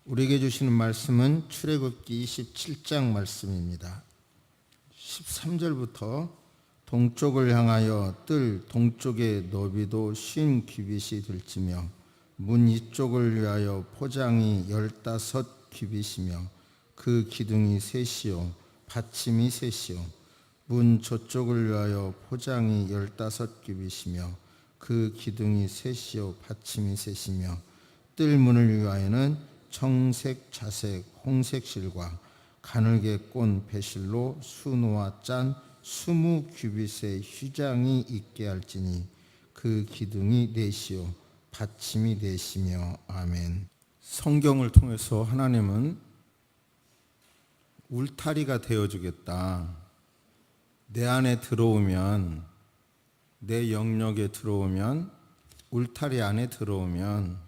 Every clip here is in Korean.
우리에게 주시는 말씀은 출애굽기 27장 말씀입니다. 13절부터 동쪽을 향하여 뜰 동쪽의 너비도 50규빗이 될지며 문 이쪽을 위하여 포장이 15규빗이며 그 기둥이 셋이요 받침이 셋이요 문 저쪽을 위하여 포장이 15규빗이며 그 기둥이 셋이요 받침이 셋이며 뜰 문을 위하여는 청색, 자색, 홍색 실과 가늘게 꼰 배실로 수놓아 짠 20규빗의 휘장이 있게 할지니 그 기둥이 넷이요 받침이 넷이며 아멘. 성경을 통해서 하나님은 울타리가 되어주겠다. 내 안에 들어오면, 내 영역에 들어오면, 울타리 안에 들어오면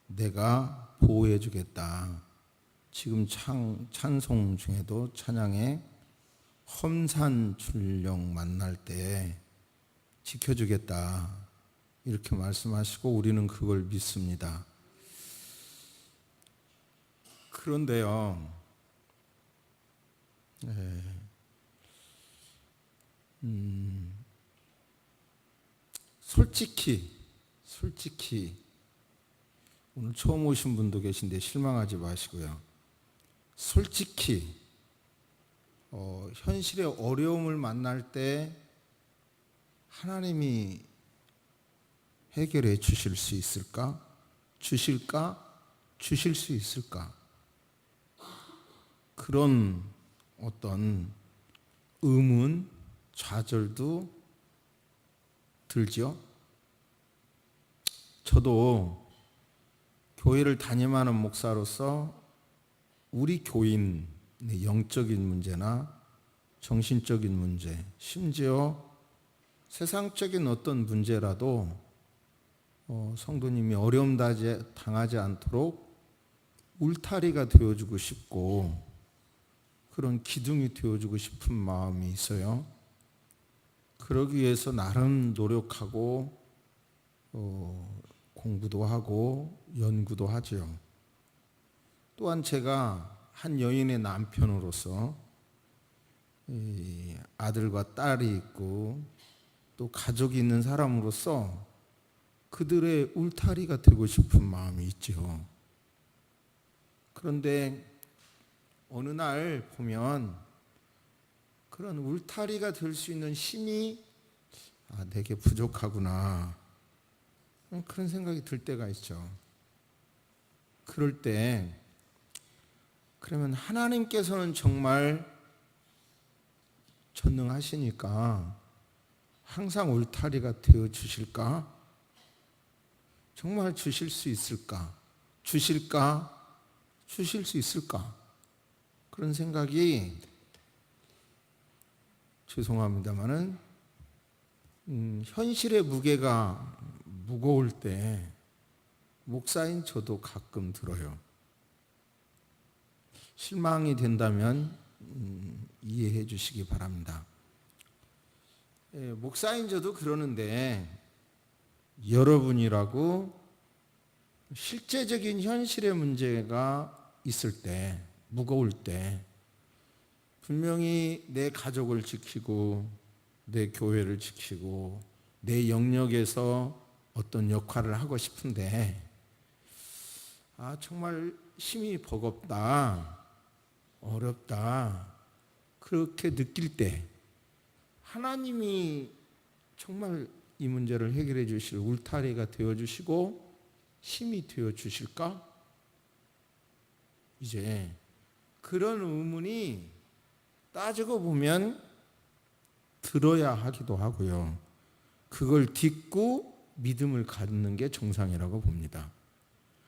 내가 보호해 주겠다. 지금 찬송 중에도 찬양에 험산 출령 만날 때 지켜주겠다 이렇게 말씀하시고 우리는 그걸 믿습니다. 그런데요, 솔직히 오늘 처음 오신 분도 계신데 실망하지 마시고요. 솔직히 현실의 어려움을 만날 때 하나님이 해결해 주실 수 있을까? 주실 수 있을까? 그런 어떤 의문, 좌절도 들죠. 저도 교회를 담임하는 목사로서 우리 교인의 영적인 문제나 정신적인 문제, 심지어 세상적인 어떤 문제라도 성도님이 어려움 당하지 않도록 울타리가 되어주고 싶고 그런 기둥이 되어주고 싶은 마음이 있어요. 그러기 위해서 나름 노력하고 공부도 하고 연구도 하죠. 또한 제가 한 여인의 남편으로서 아들과 딸이 있고 또 가족이 있는 사람으로서 그들의 울타리가 되고 싶은 마음이 있죠. 그런데 어느 날 보면 그런 울타리가 될 수 있는 힘이 내게 부족하구나 그런 생각이 들 때가 있죠. 그럴 때 그러면 하나님께서는 정말 전능하시니까 항상 울타리가 되어 주실까? 정말 주실 수 있을까? 주실 수 있을까? 그런 생각이 죄송합니다마는 현실의 무게가 무거울 때 목사인 저도 가끔 들어요. 실망이 된다면 이해해 주시기 바랍니다. 목사인 저도 그러는데 여러분이라고 실제적인 현실의 문제가 있을 때, 무거울 때 분명히 내 가족을 지키고 내 교회를 지키고 내 영역에서 어떤 역할을 하고 싶은데 정말 힘이 버겁다, 어렵다 그렇게 느낄 때 하나님이 정말 이 문제를 해결해 주실 울타리가 되어 주시고 힘이 되어 주실까? 이제 그런 의문이 따지고 보면 들어야 하기도 하고요. 그걸 딛고 믿음을 갖는 게 정상이라고 봅니다.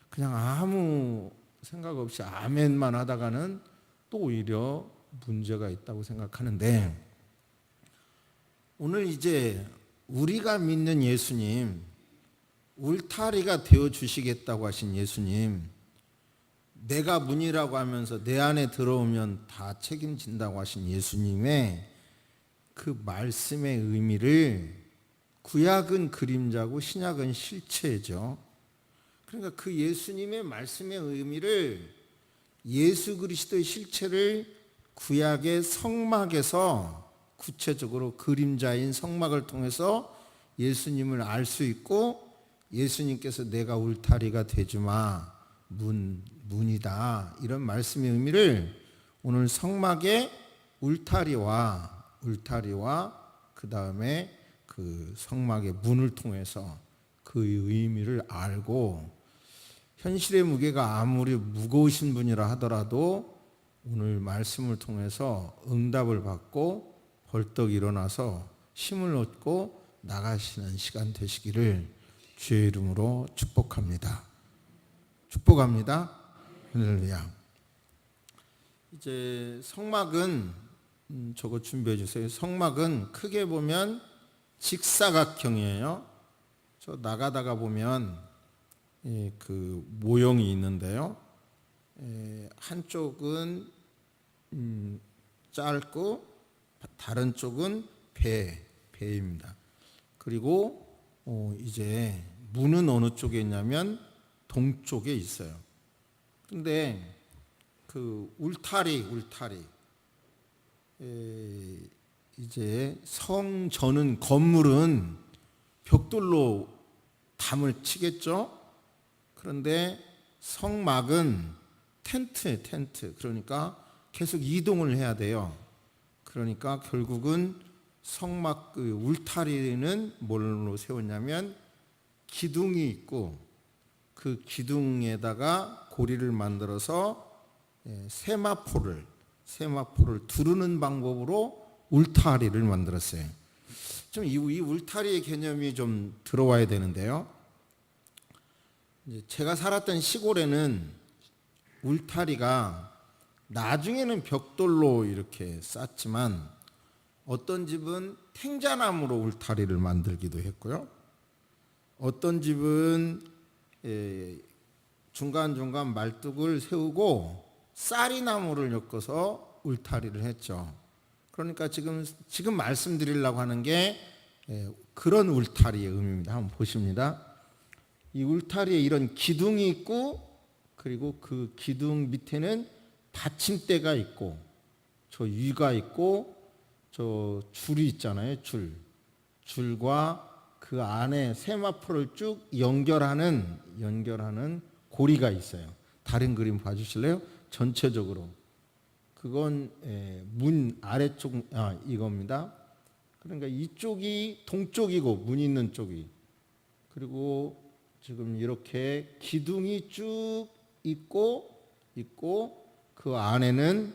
그냥 아무 생각 없이 아멘만 하다가는 또 오히려 문제가 있다고 생각하는데 오늘 이제 우리가 믿는 예수님, 울타리가 되어 주시겠다고 하신 예수님, 내가 문이라고 하면서 내 안에 들어오면 다 책임진다고 하신 예수님의 그 말씀의 의미를 구약은 그림자고 신약은 실체죠. 그러니까 그 예수님의 말씀의 의미를 예수 그리스도의 실체를 구약의 성막에서 구체적으로 그림자인 성막을 통해서 예수님을 알 수 있고 예수님께서 내가 울타리가 되주마 문이다 이런 말씀의 의미를 오늘 성막의 울타리와 그 다음에 그 성막의 문을 통해서 그 의미를 알고 현실의 무게가 아무리 무거우신 분이라 하더라도 오늘 말씀을 통해서 응답을 받고 벌떡 일어나서 힘을 얻고 나가시는 시간 되시기를 주의 이름으로 축복합니다. 축복합니다. 할렐루야. 이제 성막은 저거 준비해 주세요. 성막은 크게 보면 직사각형이에요. 저 나가다가 보면 그 모형이 있는데요. 한쪽은 짧고 다른 쪽은 배입니다. 그리고 이제 문은 어느 쪽에 있냐면 동쪽에 있어요. 근데 그 울타리 이제 성전은 건물은 벽돌로 담을 치겠죠. 그런데 성막은 텐트. 그러니까 계속 이동을 해야 돼요. 그러니까 결국은 성막 그 울타리는 뭘로 세웠냐면 기둥이 있고 그 기둥에다가 고리를 만들어서 세마포를 두르는 방법으로 울타리를 만들었어요. 좀 이 울타리의 개념이 좀 들어와야 되는데요. 제가 살았던 시골에는 울타리가 나중에는 벽돌로 이렇게 쌓지만 어떤 집은 탱자나무로 울타리를 만들기도 했고요. 어떤 집은 중간중간 말뚝을 세우고 쌀이나무를 엮어서 울타리를 했죠. 그러니까 지금 말씀드리려고 하는 게 그런 울타리의 의미입니다. 한번 보십니다. 이 있울타리에 이런 기둥이 있고 그리고 그 기둥 밑에는 받침대가 있고 저 위가 있고 저 줄이 있잖아요. 줄과 그 안에 세마포를 쭉 연결하는 고리가 있어요. 다른 그림 봐주실래요? 전체적으로 그건 문 아래쪽 이겁니다. 그러니까 이쪽이 동쪽이고 문 있는 쪽이, 그리고 지금 이렇게 기둥이 쭉 있고 그 안에는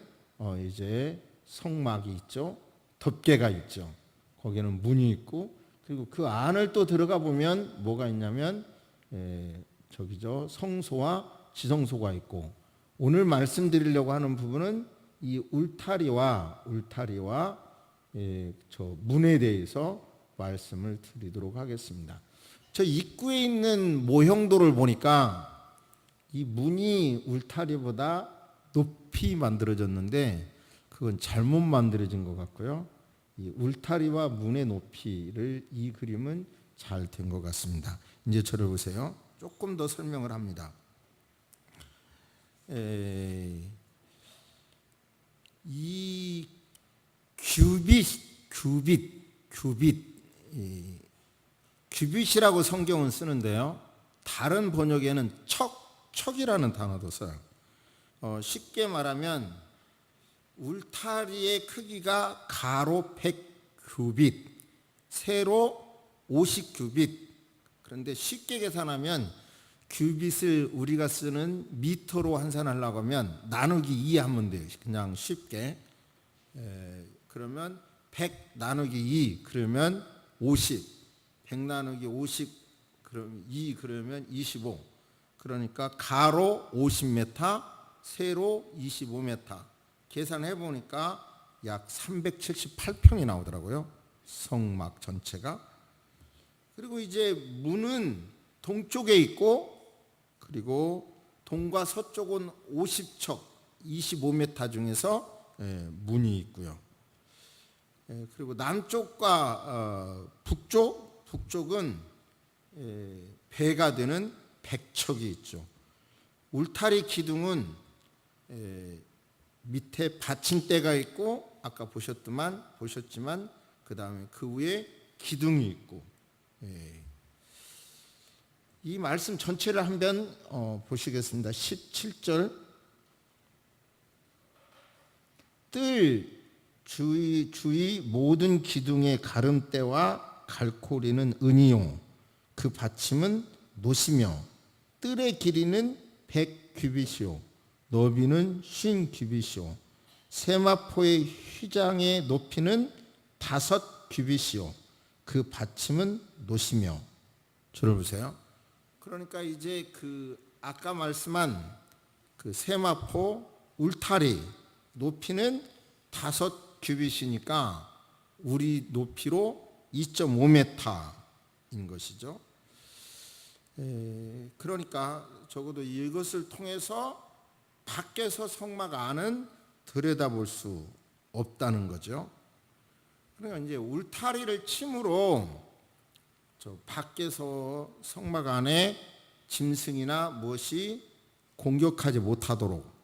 이제 성막이 있죠. 덮개가 있죠. 거기는 문이 있고, 그리고 그 안을 또 들어가 보면 뭐가 있냐면 저기죠, 성소와 지성소가 있고, 오늘 말씀드리려고 하는 부분은 이 울타리와 저 문에 대해서 말씀을 드리도록 하겠습니다. 저 입구에 있는 모형도를 보니까 이 문이 울타리보다 높이 만들어졌는데 그건 잘못 만들어진 것 같고요. 이 울타리와 문의 높이를 이 그림은 잘 된 것 같습니다. 이제 저를 보세요. 조금 더 설명을 합니다. 이 규빗이라고 성경은 쓰는데요. 다른 번역에는 척이라는 단어도 써요. 쉽게 말하면 울타리의 크기가 가로 100규빗, 세로 50규빗. 그런데 쉽게 계산하면 규빗을 우리가 쓰는 미터로 환산하려고 하면 나누기 2 하면 돼요. 그냥 쉽게. 그러면 100 나누기 2 그러면 50, 100 나누기 50 그럼 2 그러면 25. 그러니까 가로 50m, 세로 25m. 계산해 보니까 약 378평이 나오더라고요. 성막 전체가. 그리고 이제 문은 동쪽에 있고, 그리고 동과 서쪽은 50척, 25m 중에서 문이 있고요. 그리고 남쪽과 북쪽은 배가 되는 백척이 있죠. 울타리 기둥은 밑에 받침대가 있고 아까 보셨지만 그 다음에 그 위에 기둥이 있고, 이 말씀 전체를 한번 보시겠습니다. 17절. 뜰 주위 모든 기둥의 가름대와 갈고리는 은이요 그 받침은 노시며 뜰의 길이는 100규빗이요 너비는 50규빗이요 세마포의 휘장의 높이는 5규빗이요 그 받침은 노시며. 저를 보세요. 그러니까 이제 그 아까 말씀한 그 세마포 울타리 높이는 5규빗이니까 우리 높이로 2.5m인 것이죠. 그러니까 적어도 이것을 통해서 밖에서 성막 안은 들여다볼 수 없다는 거죠. 그러니까 이제 울타리를 침으로 저 밖에서 성막 안에 짐승이나 무엇이 공격하지 못하도록,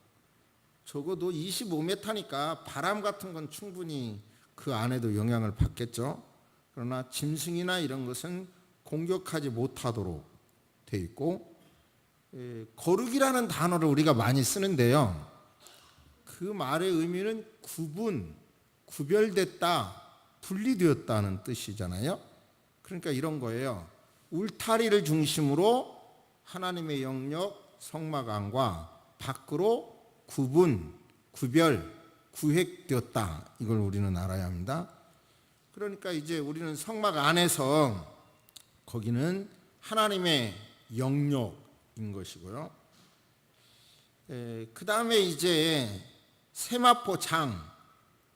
적어도 25m니까 바람 같은 건 충분히 그 안에도 영향을 받겠죠. 그러나 짐승이나 이런 것은 공격하지 못하도록 돼 있고, 거룩이라는 단어를 우리가 많이 쓰는데요. 그 말의 의미는 구별됐다, 분리되었다는 뜻이잖아요. 그러니까 이런 거예요. 울타리를 중심으로 하나님의 영역 성막 안과 밖으로 구획되었다. 이걸 우리는 알아야 합니다. 그러니까 이제 우리는 성막 안에서 거기는 하나님의 영역인 것이고요. 그 다음에 이제 세마포 장,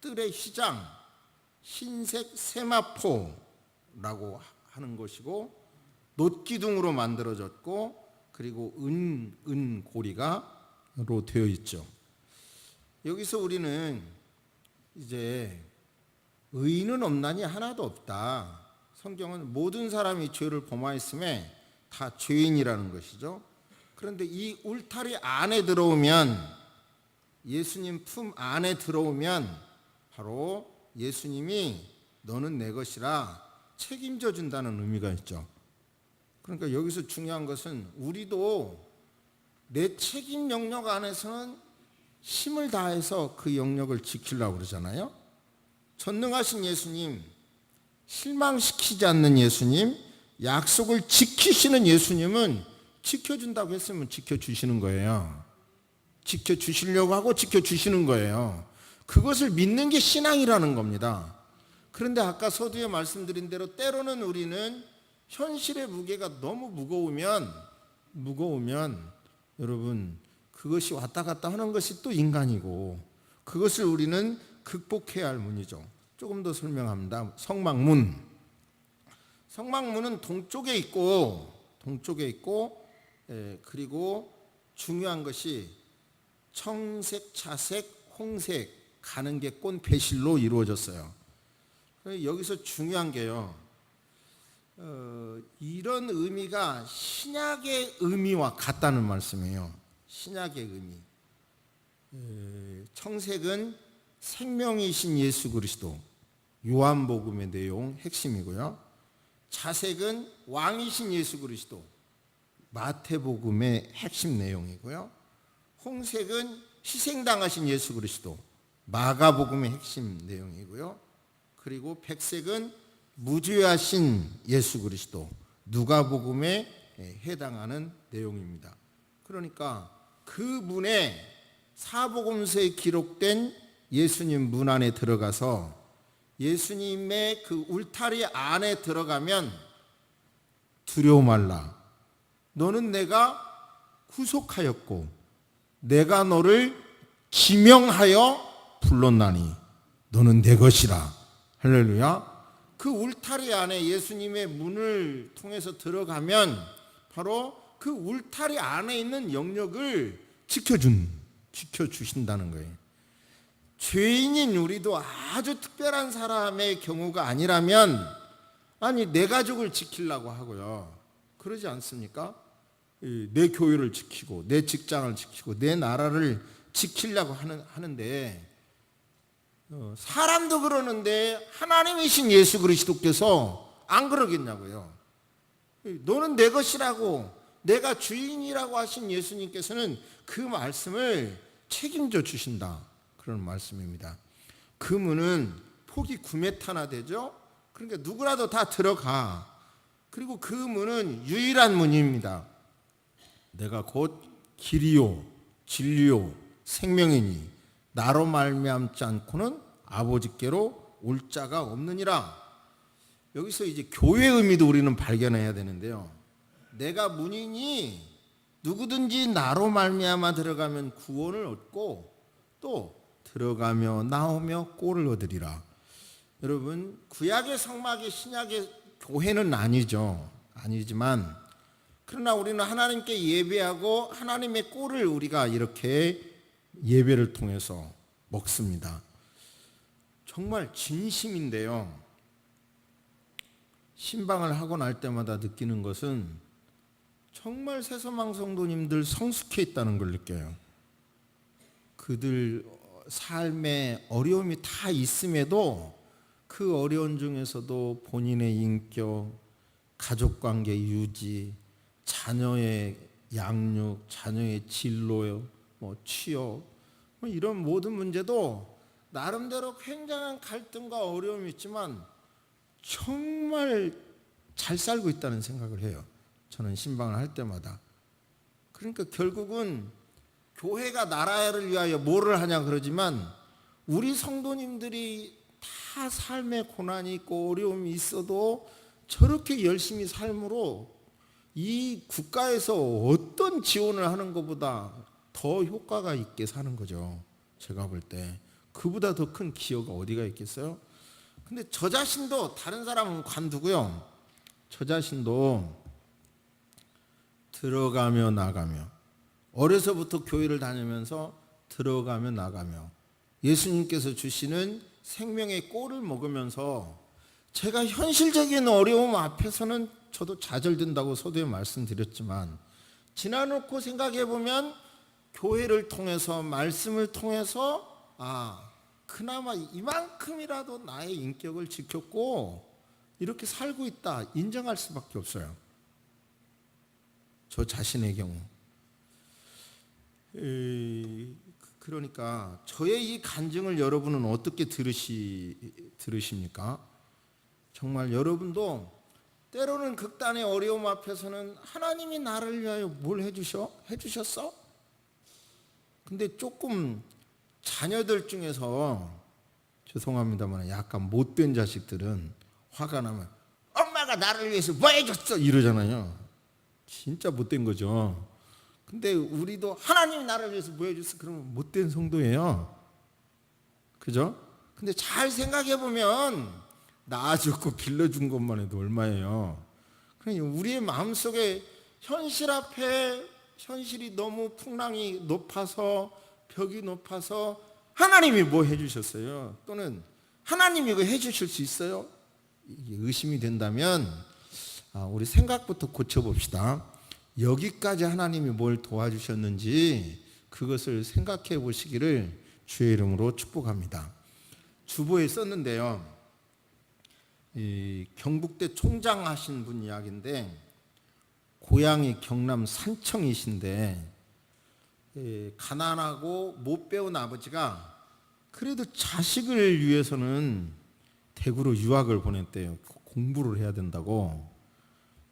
뜰의 휘장, 흰색 세마포라고 하는 것이고 놋기둥으로 만들어졌고 그리고 은고리가로 되어 있죠. 여기서 우리는 이제 의인은 없나니 하나도 없다. 성경은 모든 사람이 죄를 범하였음에 다 죄인이라는 것이죠. 그런데 이 울타리 안에 들어오면, 예수님 품 안에 들어오면 바로 예수님이 너는 내 것이라 책임져 준다는 의미가 있죠. 그러니까 여기서 중요한 것은 우리도 내 책임 영역 안에서는 힘을 다해서 그 영역을 지키려고 그러잖아요. 전능하신 예수님, 실망시키지 않는 예수님, 약속을 지키시는 예수님은 지켜준다고 했으면 지켜주시는 거예요. 지켜주시려고 하고 지켜주시는 거예요. 그것을 믿는 게 신앙이라는 겁니다. 그런데 아까 서두에 말씀드린 대로 때로는 우리는 현실의 무게가 너무 무거우면 여러분 그것이 왔다 갔다 하는 것이 또 인간이고, 그것을 우리는 극복해야 할 문이죠. 조금 더 설명합니다. 성막문은 동쪽에 있고 그리고 중요한 것이 청색, 차색, 홍색 가는 게 꽃 배실로 이루어졌어요. 여기서 중요한 게요. 이런 의미가 신약의 의미와 같다는 말씀이에요. 신약의 의미. 청색은 생명이신 예수 그리스도, 요한복음의 내용 핵심이고요. 자색은 왕이신 예수 그리스도, 마태복음의 핵심 내용이고요. 홍색은 희생당하신 예수 그리스도, 마가복음의 핵심 내용이고요. 그리고 백색은 무죄하신 예수 그리스도, 누가복음에 해당하는 내용입니다. 그러니까 그 문에 사복음서에 기록된 예수님 문 안에 들어가서 예수님의 그 울타리 안에 들어가면 두려워 말라. 너는 내가 구속하였고 내가 너를 지명하여 불렀나니 너는 내 것이라. 할렐루야. 그 울타리 안에 예수님의 문을 통해서 들어가면 바로 그 울타리 안에 있는 영역을 지켜주신다는 거예요. 죄인인 우리도 아주 특별한 사람의 경우가 아니라면, 아니 내 가족을 지키려고 하고요, 그러지 않습니까? 내 교회를 지키고 내 직장을 지키고 내 나라를 지키려고 하는데 사람도 그러는데 하나님이신 예수 그리스도께서 안 그러겠냐고요. 너는 내 것이라고 내가 주인이라고 하신 예수님께서는 그 말씀을 책임져 주신다. 그런 말씀입니다. 그 문은 폭이 9m나 되죠. 그러니까 누구라도 다 들어가. 그리고 그 문은 유일한 문입니다. 내가 곧 길이요 진리요 생명이니 나로 말미암지 않고는 아버지께로 올 자가 없느니라. 여기서 이제 교회의 의미도 우리는 발견해야 되는데요. 내가 문이니 누구든지 나로 말미암아 들어가면 구원을 얻고 또 들어가며 나오며 꼴을 얻으리라. 여러분, 구약의 성막이 신약의 교회는 아니지만 그러나 우리는 하나님께 예배하고 하나님의 꼴을 우리가 이렇게 예배를 통해서 먹습니다. 정말 진심인데요. 신방을 하고 날 때마다 느끼는 것은 정말 새소망 성도님들 성숙해 있다는 걸 느껴요. 그들 삶에 어려움이 다 있음에도 그 어려운 중에서도 본인의 인격, 가족관계 유지, 자녀의 양육, 자녀의 진로, 취업 이런 모든 문제도 나름대로 굉장한 갈등과 어려움이 있지만 정말 잘 살고 있다는 생각을 해요. 저는 신방을 할 때마다. 그러니까 결국은 교회가 나라를 위하여 뭐를 하냐 그러지만 우리 성도님들이 다 삶에 고난이 있고 어려움이 있어도 저렇게 열심히 삶으로 이 국가에서 어떤 지원을 하는 것보다 더 효과가 있게 사는 거죠. 제가 볼 때 그보다 더 큰 기여가 어디가 있겠어요? 근데 저 자신도 다른 사람은 관두고요. 저 자신도 들어가며 나가며 어려서부터 교회를 다니면서 들어가며 나가며 예수님께서 주시는 생명의 꼴을 먹으면서 제가 현실적인 어려움 앞에서는 저도 좌절된다고 서두에 말씀드렸지만 지나놓고 생각해 보면 교회를 통해서 말씀을 통해서 그나마 이만큼이라도 나의 인격을 지켰고 이렇게 살고 있다 인정할 수밖에 없어요. 저 자신의 경우. 그러니까 저의 이 간증을 여러분은 어떻게 들으십니까? 정말 여러분도 때로는 극단의 어려움 앞에서는 하나님이 나를 위하여 뭘 해주셨어? 근데 조금 자녀들 중에서 죄송합니다만 약간 못된 자식들은 화가 나면 엄마가 나를 위해서 뭐 해줬어? 이러잖아요. 진짜 못된 거죠. 근데 우리도 하나님이 나를 위해서 뭐 해줬어? 그러면 못된 성도예요. 그죠? 근데 잘 생각해 보면 낳아줬고 길러준 것만 해도 얼마예요. 그러니 우리의 마음속에 현실 앞에 현실이 너무 풍랑이 높아서 벽이 높아서 하나님이 뭐 해주셨어요? 또는 하나님이 이거 해주실 수 있어요? 이게 의심이 된다면 우리 생각부터 고쳐봅시다. 여기까지 하나님이 뭘 도와주셨는지 그것을 생각해 보시기를 주의 이름으로 축복합니다. 주보에 썼는데요. 이 경북대 총장 하신 분 이야기인데 고향이 경남 산청이신데 가난하고 못 배운 아버지가 그래도 자식을 위해서는 대구로 유학을 보냈대요. 공부를 해야 된다고.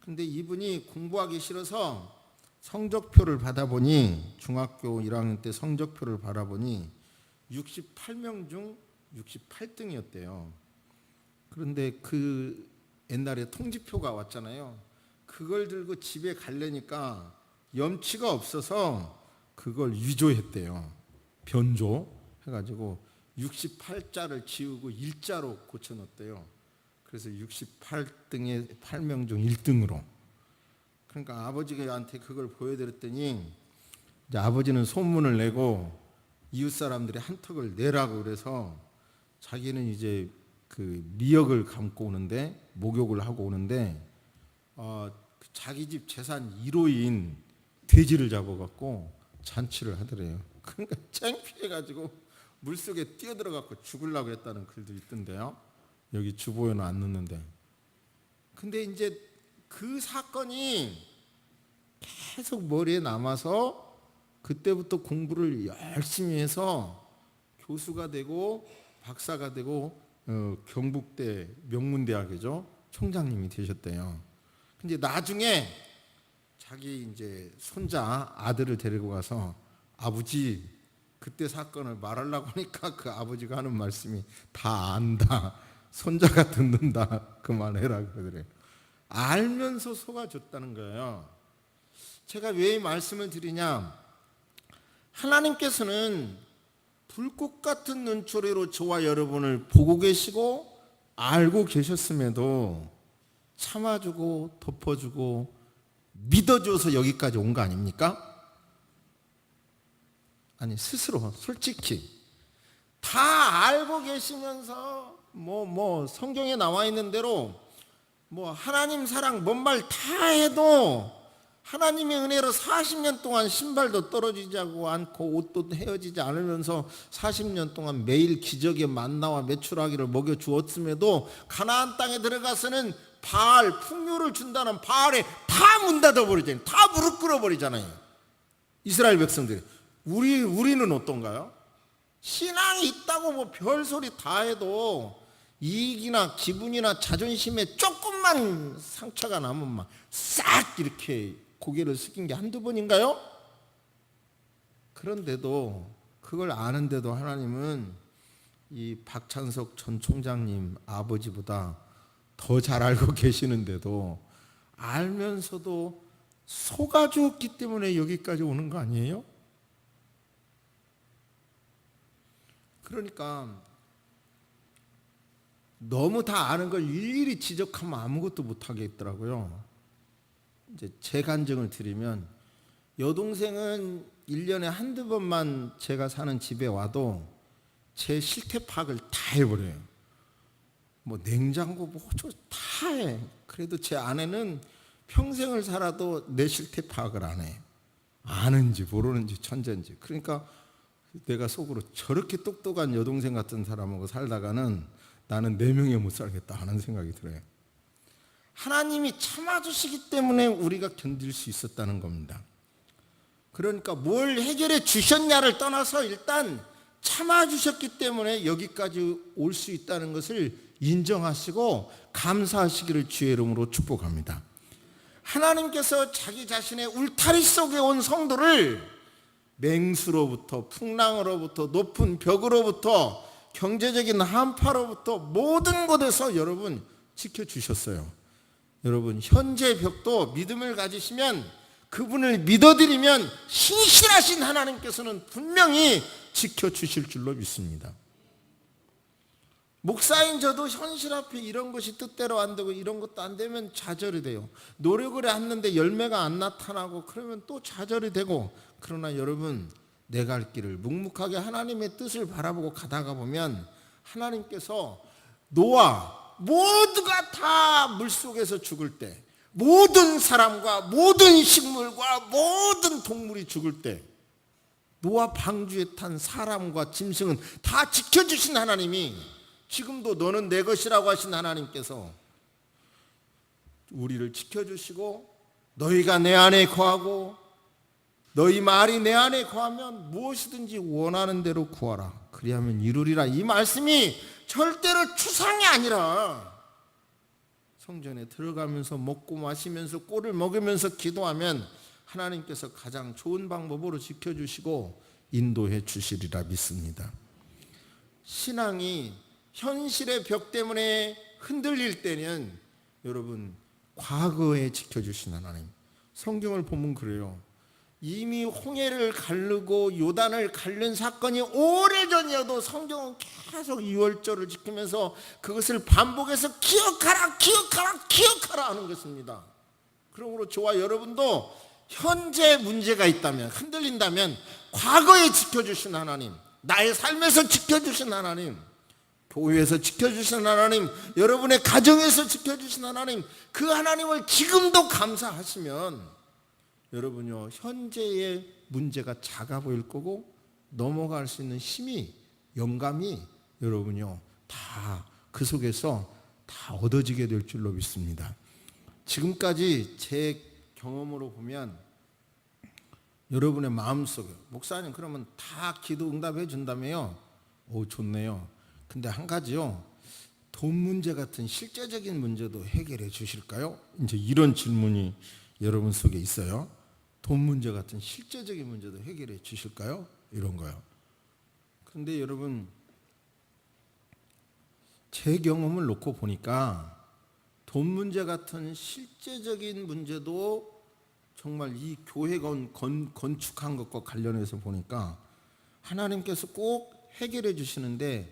근데 이분이 공부하기 싫어서 성적표를 받아보니 중학교 1학년 때 성적표를 받아보니 68명 중 68등이었대요. 그런데 그 옛날에 통지표가 왔잖아요. 그걸 들고 집에 가려니까 염치가 없어서 그걸 위조했대요. 변조 해가지고 68자를 지우고 1자로 고쳐놓았대요. 그래서 68등에 8명 중 1등으로. 그러니까 아버지한테 그걸 보여드렸더니 이제 아버지는 소문을 내고 이웃 사람들이 한턱을 내라고 그래서 자기는 이제 그 미역을 감고 오는데 목욕을 하고 오는데 자기 집 재산 1호인 돼지를 잡아갖고 잔치를 하더래요. 그러니까 창피해가지고 물속에 뛰어들어갖고 죽으려고 했다는 글도 있던데요. 여기 주보에는 안 넣는데. 근데 이제 그 사건이 계속 머리에 남아서 그때부터 공부를 열심히 해서 교수가 되고 박사가 되고 경북대 명문대학이죠. 총장님이 되셨대요. 근데 나중에 자기 이제 손자 아들을 데리고 가서 아버지 그때 사건을 말하려고 하니까 그 아버지가 하는 말씀이 다 안다. 손자가 듣는다. 그만해라 그러더래요. 알면서 속아줬다는 거예요. 제가 왜 이 말씀을 드리냐? 하나님께서는 불꽃 같은 눈초리로 저와 여러분을 보고 계시고 알고 계셨음에도 참아주고 덮어주고 믿어줘서 여기까지 온 거 아닙니까? 아니 스스로 솔직히 다 알고 계시면서 성경에 나와 있는 대로 하나님 사랑 뭔 말 다 해도 하나님의 은혜로 40년 동안 신발도 떨어지지 않고 옷도 헤어지지 않으면서 40년 동안 매일 기적의 만나와 메추라기를 먹여주었음에도 가나안 땅에 들어가서는 바알 풍요를 준다는 바알에 다 문 닫아버리잖아요. 다 무릎 꿇어버리잖아요. 이스라엘 백성들이. 우리는 어떤가요? 신앙이 있다고 별소리 다 해도 이익이나 기분이나 자존심에 조금만 상처가 나면 막 싹 이렇게 고개를 숙인 게 한두 번인가요? 그런데도 그걸 아는데도 하나님은 이 박찬석 전 총장님 아버지보다 더 잘 알고 계시는데도 알면서도 속아주었기 때문에 여기까지 오는 거 아니에요? 그러니까 너무 다 아는 걸 일일이 지적하면 아무것도 못 하겠더라고요. 이제 제 간증을 드리면 여동생은 1년에 한두 번만 제가 사는 집에 와도 제 실태 파악을 다 해버려요. 냉장고 다 해. 그래도 제 아내는 평생을 살아도 내 실태 파악을 안 해. 아는지 모르는지 천재인지. 그러니까 내가 속으로 저렇게 똑똑한 여동생 같은 사람하고 살다가는 나는 4명에 못 살겠다 하는 생각이 들어요. 하나님이 참아주시기 때문에 우리가 견딜 수 있었다는 겁니다. 그러니까 뭘 해결해 주셨냐를 떠나서 일단 참아주셨기 때문에 여기까지 올 수 있다는 것을 인정하시고 감사하시기를 주의 이름으로 축복합니다. 하나님께서 자기 자신의 울타리 속에 온 성도를 맹수로부터 풍랑으로부터 높은 벽으로부터 경제적인 한파로부터 모든 곳에서 여러분 지켜주셨어요. 여러분 현재 벽도 믿음을 가지시면 그분을 믿어드리면 신실하신 하나님께서는 분명히 지켜주실 줄로 믿습니다. 목사인 저도 현실 앞에 이런 것이 뜻대로 안 되고 이런 것도 안 되면 좌절이 돼요. 노력을 했는데 열매가 안 나타나고 그러면 또 좌절이 되고, 그러나 여러분 내 갈 길을 묵묵하게 하나님의 뜻을 바라보고 가다가 보면 하나님께서 노아 모두가 다 물속에서 죽을 때, 모든 사람과 모든 식물과 모든 동물이 죽을 때 노아 방주에 탄 사람과 짐승은 다 지켜주신 하나님이 지금도 너는 내 것이라고 하신 하나님께서 우리를 지켜주시고, 너희가 내 안에 거하고 너희 말이 내 안에 거하면 무엇이든지 원하는 대로 구하라 그리하면 이루리라. 이 말씀이 절대로 추상이 아니라 성전에 들어가면서 먹고 마시면서 꼴을 먹으면서 기도하면 하나님께서 가장 좋은 방법으로 지켜주시고 인도해 주시리라 믿습니다. 신앙이 현실의 벽 때문에 흔들릴 때는 여러분 과거에 지켜주신 하나님, 성경을 보면 그래요. 이미 홍해를 가르고 요단을 가른 사건이 오래전이어도 성경은 계속 유월절을 지키면서 그것을 반복해서 기억하라 기억하라 기억하라 하는 것입니다. 그러므로 저와 여러분도 현재 문제가 있다면, 흔들린다면 과거에 지켜주신 하나님, 나의 삶에서 지켜주신 하나님, 교회에서 지켜주신 하나님, 여러분의 가정에서 지켜주신 하나님, 그 하나님을 지금도 감사하시면 여러분요, 현재의 문제가 작아 보일 거고 넘어갈 수 있는 힘이, 영감이 여러분요, 다 그 속에서 다 얻어지게 될 줄로 믿습니다. 지금까지 제 경험으로 보면 여러분의 마음속에, 목사님 그러면 다 기도 응답해 준다며요? 오, 좋네요. 근데 한 가지요, 돈 문제 같은 실제적인 문제도 해결해 주실까요? 이제 이런 질문이 여러분 속에 있어요. 돈 문제 같은 실제적인 문제도 해결해 주실까요? 이런 거요. 그런데 여러분, 제 경험을 놓고 보니까 돈 문제 같은 실제적인 문제도 정말 이 교회가 건축한 것과 관련해서 보니까 하나님께서 꼭 해결해 주시는데,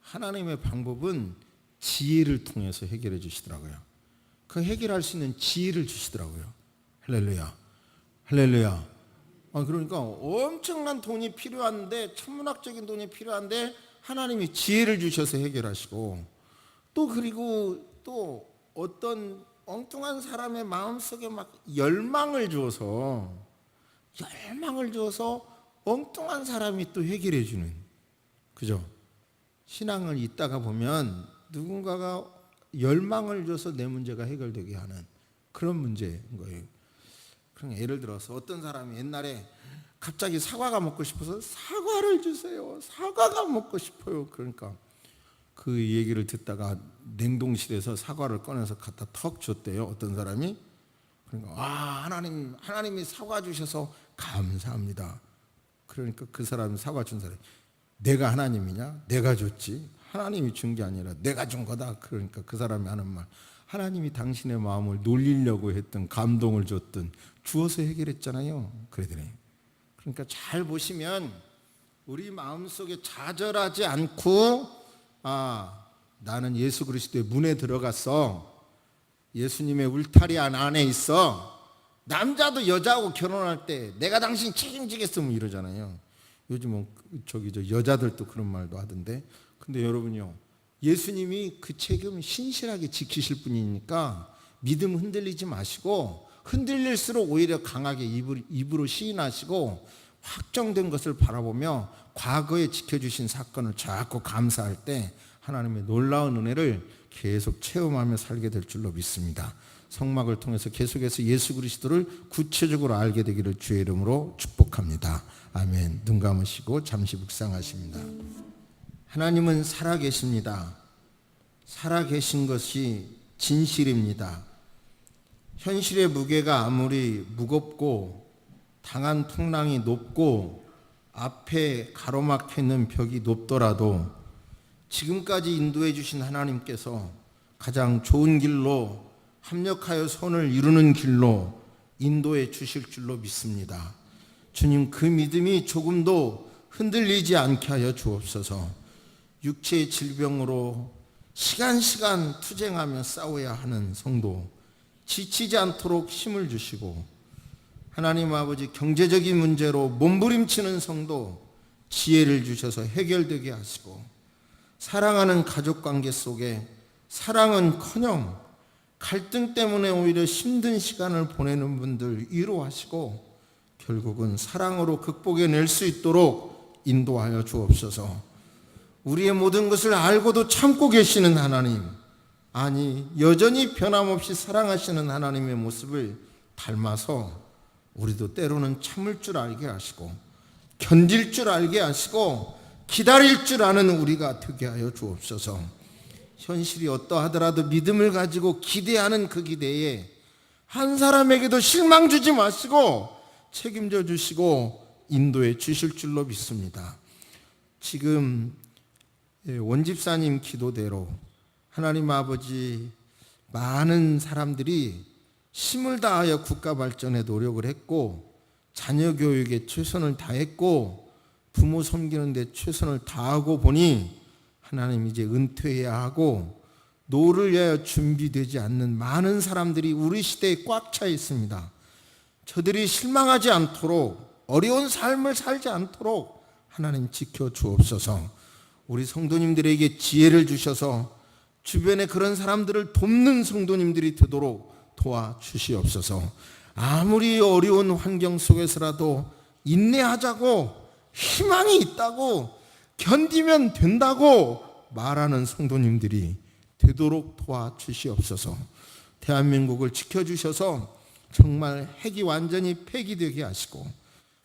하나님의 방법은 지혜를 통해서 해결해 주시더라고요. 그 해결할 수 있는 지혜를 주시더라고요. 할렐루야, 할렐루야. 그러니까 엄청난 돈이 필요한데, 천문학적인 돈이 필요한데 하나님이 지혜를 주셔서 해결하시고, 또 그리고 또 어떤 엉뚱한 사람의 마음속에 막 열망을 주어서 엉뚱한 사람이 또 해결해 주는, 그죠? 신앙을 있다가 보면 누군가가 열망을 줘서 내 문제가 해결되게 하는 그런 문제인 거예요. 그러니까 예를 들어서 어떤 사람이 옛날에 갑자기 사과가 먹고 싶어서 사과를 주세요, 사과가 먹고 싶어요. 그러니까 그 얘기를 듣다가 냉동실에서 사과를 꺼내서 갖다 턱 줬대요, 어떤 사람이. 그러니까 하나님이 사과 주셔서 감사합니다. 그러니까 그 사람이 사과 준 사람이, 내가 하나님이냐? 내가 줬지, 하나님이 준 게 아니라 내가 준 거다. 그러니까 그 사람이 하는 말, 하나님이 당신의 마음을 놀리려고 했던, 감동을 줬던, 주어서 해결했잖아요. 그러더니, 그러니까 잘 보시면 우리 마음속에 좌절하지 않고, 나는 예수 그리스도의 문에 들어갔어, 예수님의 울타리 안에 있어, 남자도 여자하고 결혼할 때 내가 당신 책임지겠어, 뭐 이러잖아요. 요즘은 여자들도 그런 말도 하던데. 근데 여러분요, 예수님이 그 책임 신실하게 지키실 분이니까 믿음 흔들리지 마시고, 흔들릴수록 오히려 강하게 입으로 시인하시고 확정된 것을 바라보며 과거에 지켜주신 사건을 자꾸 감사할 때 하나님의 놀라운 은혜를 계속 체험하며 살게 될 줄로 믿습니다. 성막을 통해서 계속해서 예수 그리스도를 구체적으로 알게 되기를 주의 이름으로 축복합니다. 아멘. 눈 감으시고 잠시 묵상하십니다. 하나님은 살아계십니다. 살아계신 것이 진실입니다. 현실의 무게가 아무리 무겁고 당한 풍랑이 높고 앞에 가로막혀 있는 벽이 높더라도 지금까지 인도해 주신 하나님께서 가장 좋은 길로 합력하여 선을 이루는 길로 인도해 주실 줄로 믿습니다. 주님, 그 믿음이 조금도 흔들리지 않게 하여 주옵소서. 육체의 질병으로 시간 투쟁하며 싸워야 하는 성도, 지치지 않도록 힘을 주시고, 하나님 아버지 경제적인 문제로 몸부림치는 성도 지혜를 주셔서 해결되게 하시고, 사랑하는 가족관계 속에 사랑은커녕 갈등 때문에 오히려 힘든 시간을 보내는 분들 위로하시고, 결국은 사랑으로 극복해낼 수 있도록 인도하여 주옵소서. 우리의 모든 것을 알고도 참고 계시는 하나님, 아니 여전히 변함없이 사랑하시는 하나님의 모습을 닮아서 우리도 때로는 참을 줄 알게 하시고, 견딜 줄 알게 하시고, 기다릴 줄 아는 우리가 되게 하여 주옵소서. 현실이 어떠하더라도 믿음을 가지고 기대하는 그 기대에 한 사람에게도 실망 주지 마시고 책임져 주시고 인도해 주실 줄로 믿습니다. 지금 원집사님 기도대로 하나님 아버지, 많은 사람들이 힘을 다하여 국가 발전에 노력을 했고, 자녀 교육에 최선을 다했고, 부모 섬기는 데 최선을 다하고 보니 하나님 이제 은퇴해야 하고 노를 위하여 준비되지 않는 많은 사람들이 우리 시대에 꽉 차 있습니다. 저들이 실망하지 않도록, 어려운 삶을 살지 않도록 하나님 지켜 주옵소서. 우리 성도님들에게 지혜를 주셔서 주변에 그런 사람들을 돕는 성도님들이 되도록 도와주시옵소서. 아무리 어려운 환경 속에서라도 인내하자고, 희망이 있다고, 견디면 된다고 말하는 성도님들이 되도록 도와주시옵소서. 대한민국을 지켜주셔서 정말 핵이 완전히 폐기되게 하시고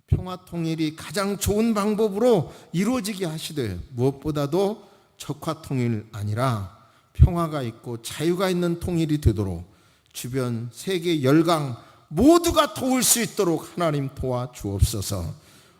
평화통일이 가장 좋은 방법으로 이루어지게 하시되, 무엇보다도 적화통일 아니라 평화가 있고 자유가 있는 통일이 되도록 주변 세계 열강 모두가 도울 수 있도록 하나님 도와주옵소서.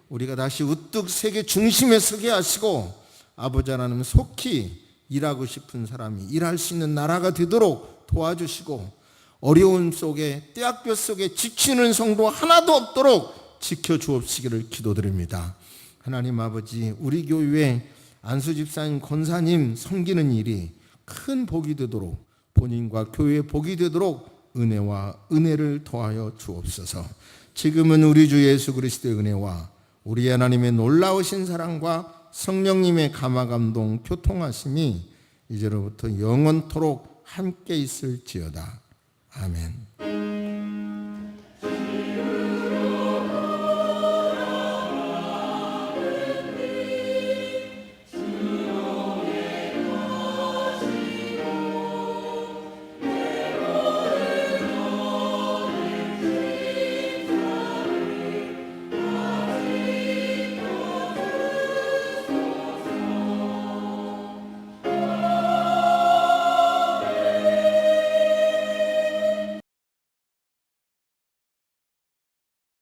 우리가 다시 우뚝 세계 중심에 서게 하시고 아버지 하나님 속히 일하고 싶은 사람이 일할 수 있는 나라가 되도록 도와주시고, 어려움 속에 떼약볕 속에 지치는 성도 하나도 없도록 지켜주옵시기를 기도드립니다. 하나님 아버지, 우리 교회 안수 집사님, 권사님 섬기는 일이 큰 복이 되도록, 본인과 교회의 복이 되도록 은혜와 은혜를 더하여 주옵소서. 지금은 우리 주 예수 그리스도의 은혜와 우리 하나님의 놀라우신 사랑과 성령님의 감화감동 교통하심이 이제로부터 영원토록 함께 있을지어다. 아멘.